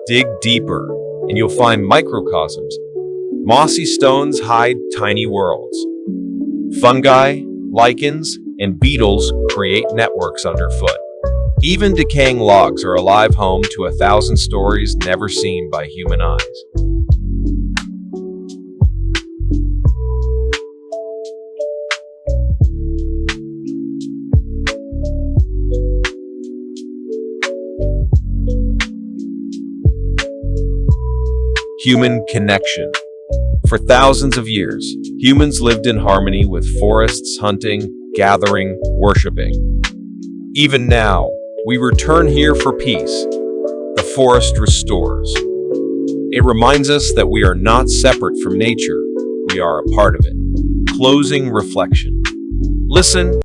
Dig deeper, and you'll find microcosms. Mossy stones hide tiny worlds. Fungi, lichens, and beetles create networks underfoot. Even decaying logs are a live home to 1,000 stories never seen by human eyes. Human connection. For thousands of years, humans lived in harmony with forests, hunting, gathering, worshiping. Even now, we return here for peace. The forest restores. It reminds us that we are not separate from nature, we are a part of it. Closing reflection. Listen